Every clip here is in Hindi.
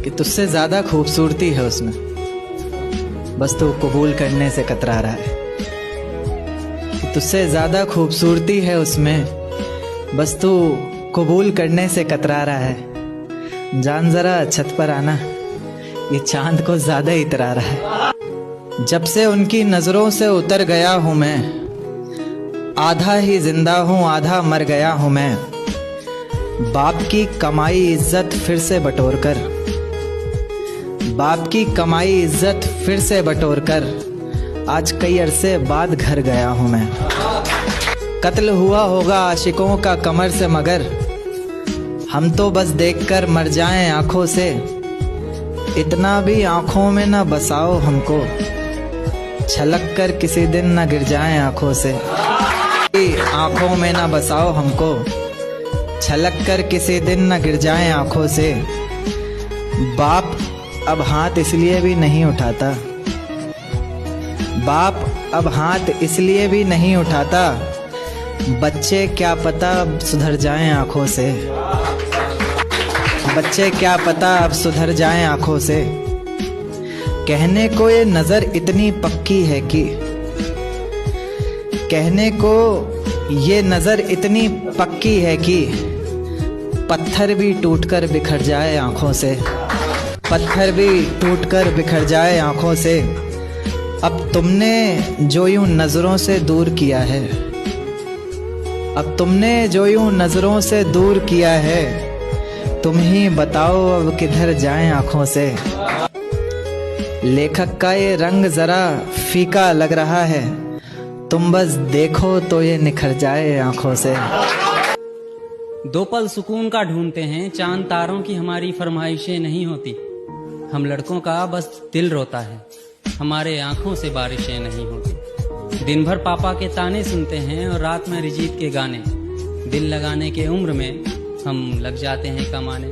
कि तुझसे ज्यादा खूबसूरती है उसमें, बस तू कबूल करने से कतरा रहा है। कि तुझसे ज्यादा खूबसूरती है उसमें, बस तू कबूल करने से कतरा रहा है। जान जरा छत पर आना, ये चांद को ज्यादा इतरा रहा है। जब से उनकी नजरों से उतर गया हूं मैं, आधा ही जिंदा हूं आधा मर गया हूं मैं। बाप की कमाई इज्जत फिर से बटोर कर, बाप की कमाई इज्जत फिर से बटोर कर, आज कई अरसे बाद घर गया हूं मैं। कत्ल हुआ होगा आशिकों का कमर से, मगर हम तो बस देखकर मर जाएं आंखों से। इतना भी आंखों में न बसाओ हमको, छलक कर किसी दिन न गिर जाएं आंखों से। आंखों में न बसाओ हमको, छलक कर किसी दिन न गिर जाएं आंखों से। बाप अब हाथ इसलिए भी नहीं उठाता, बाप अब हाथ इसलिए भी नहीं उठाता, बच्चे क्या पता अब सुधर जाएं आंखों से। बच्चे क्या पता अब सुधर जाएं आंखों से। कहने को ये नजर इतनी पक्की है कि, कहने को ये नजर इतनी पक्की है कि, पत्थर भी टूटकर बिखर जाए आंखों से। पत्थर भी टूटकर बिखर जाए आंखों से। अब तुमने जो यूं नजरों से दूर किया है, अब तुमने जो यूं नजरों से दूर किया है, तुम ही बताओ अब किधर जाएं आंखों से। लेखक का ये रंग जरा फीका लग रहा है, तुम बस देखो तो ये निखर जाए आंखों से। दो पल सुकून का ढूंढते हैं, चांद तारों की हमारी फरमाइशें नहीं होती। हम लड़कों का बस दिल रोता है, हमारे आंखों से बारिशें नहीं होती। दिन भर पापा के ताने सुनते हैं और रात में अरिजीत के गाने। दिल लगाने के उम्र में हम लग जाते हैं कमाने।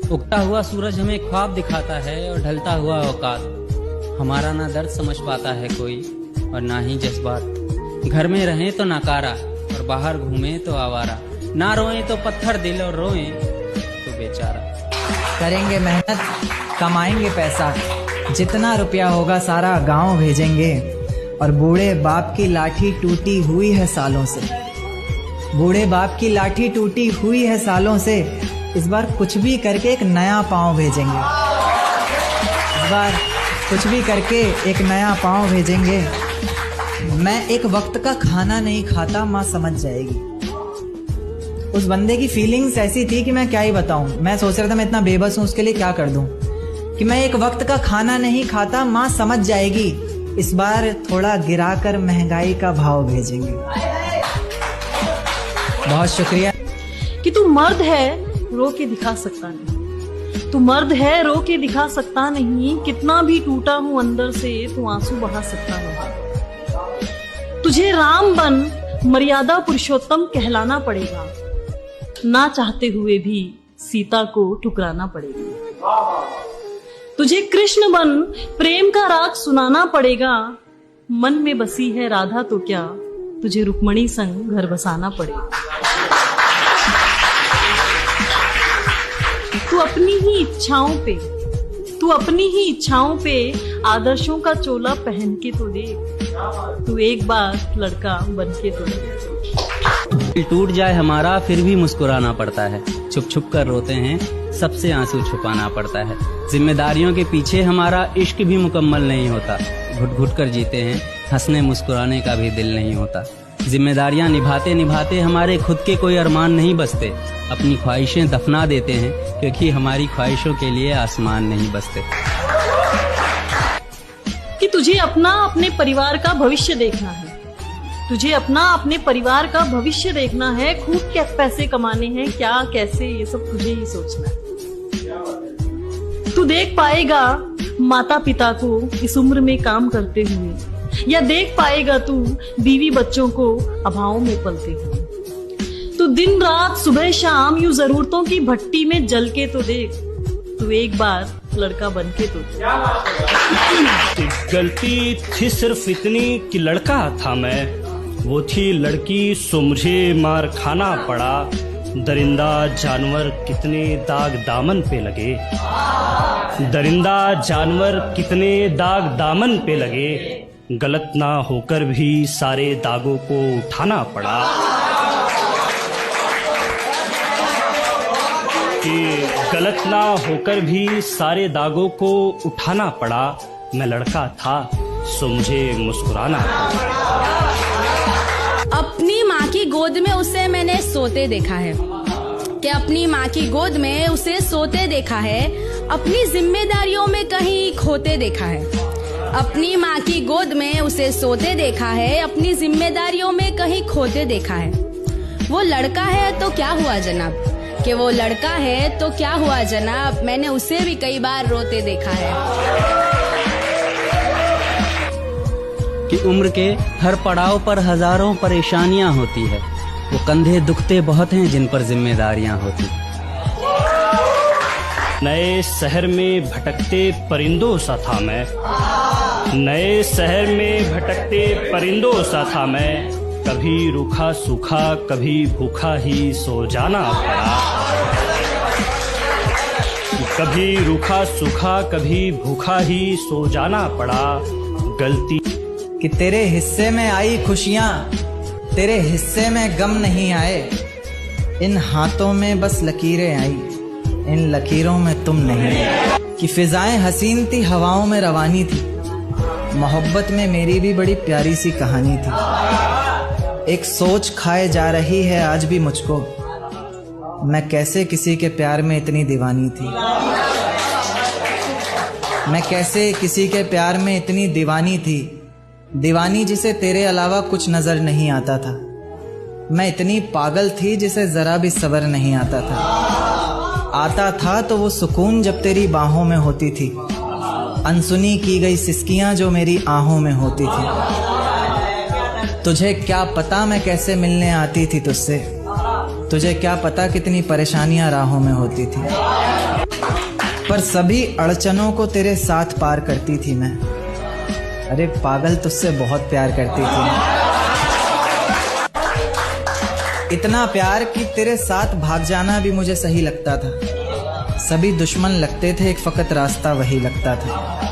उगता हुआ सूरज हमें ख्वाब दिखाता है और ढलता हुआ औकात। हमारा ना दर्द समझ पाता है कोई और ना ही जज्बात। घर में रहें तो नकारा और बाहर घूमें तो आवारा। ना रोएं तो पत्थर दिल और रोएं तो बेचारा। करेंगे मेहनत कमाएंगे पैसा, जितना रुपया होगा सारा गांव भेजेंगे। और बूढ़े बाप की लाठी टूटी हुई है सालों से, बूढ़े बाप की लाठी टूटी हुई है सालों से। इस बार कुछ भी करके एक नया पाँव भेजेंगे, इस बार कुछ भी करके एक नया पाँव भेजेंगे। मैं एक वक्त का खाना नहीं खाता, माँ समझ जाएगी। उस बंदे की फीलिंग्स ऐसी थी कि मैं क्या ही बताऊं। मैं सोच रहा था मैं इतना बेबस हूं, उसके लिए क्या कर दूं। कि मैं एक वक्त का खाना नहीं खाता, माँ समझ जाएगी। इस बार थोड़ा गिराकर महंगाई का भाव भेजेंगे। बहुत शुक्रिया। कि तू मर्द है रो के दिखा सकता नहीं, तू मर्द है रो के दिखा सकता नहीं। कितना भी टूटा हूं अंदर से तू आंसू बहा सकता नहीं। तुझे राम बन मर्यादा पुरुषोत्तम कहलाना पड़ेगा, ना चाहते हुए भी सीता को ठुकराना पड़ेगा। तुझे कृष्ण बन प्रेम का राग सुनाना पड़ेगा। मन में बसी है राधा तो क्या, तुझे रुक्मणी संग घर बसाना पड़ेगा। तू अपनी ही इच्छाओं पे, तू अपनी ही इच्छाओं पे आदर्शों का चोला पहन के तो देख। तू एक बार लड़का बन के तो देख। दिल टूट जाए हमारा फिर भी मुस्कुराना पड़ता है। छुप छुप कर रोते हैं, सबसे आंसू छुपाना पड़ता है। जिम्मेदारियों के पीछे हमारा इश्क भी मुकम्मल नहीं होता। घुट घुट कर जीते हैं, हंसने मुस्कुराने का भी दिल नहीं होता। जिम्मेदारियां निभाते निभाते हमारे खुद के कोई अरमान नहीं बचते। अपनी ख्वाहिशें दफना देते हैं, क्योंकि हमारी ख्वाहिशों के लिए आसमान नहीं बसते। कि तुझे अपना अपने परिवार का भविष्य देखना है, तुझे अपना अपने परिवार का भविष्य देखना है। खूब क्या पैसे कमाने हैं, क्या कैसे, ये सब तुझे ही सोचना है। तू देख पाएगा माता पिता को इस उम्र में काम करते हुए, या देख पाएगा तू बीवी बच्चों को अभावों में पलते हुए। तू दिन रात सुबह शाम यूं जरूरतों की भट्टी में जल के तो देख। तू एक बार लड़का बन के तो देख। गलती थी सिर्फ इतनी कि लड़का था मैं, वो थी लड़की सो मुझे मार खाना पड़ा। दरिंदा जानवर कितने दाग दामन पे लगे। दरिंदा जानवर कितने दाग दामन पे लगे, गलत ना होकर भी सारे दागों को उठाना पड़ा। कि गलत ना होकर भी सारे दागों को उठाना पड़ा। मैं लड़का था सो मुझे मुस्कुराना पड़ा। अपनी माँ की गोद में उसे मैंने सोते देखा है, कि अपनी माँ की गोद में उसे सोते देखा है, अपनी जिम्मेदारियों में कहीं खोते देखा है। अपनी माँ की गोद में उसे सोते देखा है, अपनी जिम्मेदारियों में कहीं खोते देखा है। वो लड़का है तो क्या हुआ जनाब, कि वो लड़का है तो क्या हुआ जनाब, मैंने उसे भी कई बार रोते देखा है। कि उम्र के हर पड़ाव पर हजारों परेशानियां होती है, वो कंधे दुखते बहुत हैं जिन पर जिम्मेदारियां होती। नए शहर में भटकते परिंदों सा था मैं, नए शहर में भटकते परिंदों सा था मैं। कभी रूखा सूखा कभी भूखा ही सो जाना पड़ा। कभी रूखा सूखा कभी भूखा ही सो जाना पड़ा। गलती कि तेरे हिस्से में आई खुशियाँ, तेरे हिस्से में गम नहीं आए। इन हाथों में बस लकीरें आई, इन लकीरों में तुम नहीं। कि फिजाएं हसीन थी, हवाओं में रवानी थी, मोहब्बत में मेरी भी बड़ी प्यारी सी कहानी थी। एक सोच खाए जा रही है आज भी मुझको, मैं कैसे किसी के प्यार में इतनी दीवानी थी। मैं कैसे किसी के प्यार में इतनी दीवानी थी, दीवानी जिसे तेरे अलावा कुछ नजर नहीं आता था। मैं इतनी पागल थी जिसे जरा भी सब्र नहीं आता था तो वो सुकून जब तेरी बाहों में होती थी, अनसुनी की गई सिसकियां जो मेरी आहों में होती थी। तुझे क्या पता मैं कैसे मिलने आती थी तुझसे, तुझे क्या पता कितनी परेशानियां राहों में होती थी। पर सभी अड़चनों को तेरे साथ पार करती थी मैं। अरे पागल, तुझसे बहुत प्यार करती थी, इतना प्यार कि तेरे साथ भाग जाना भी मुझे सही लगता था। सभी दुश्मन लगते थे, एक फकत रास्ता वही लगता था।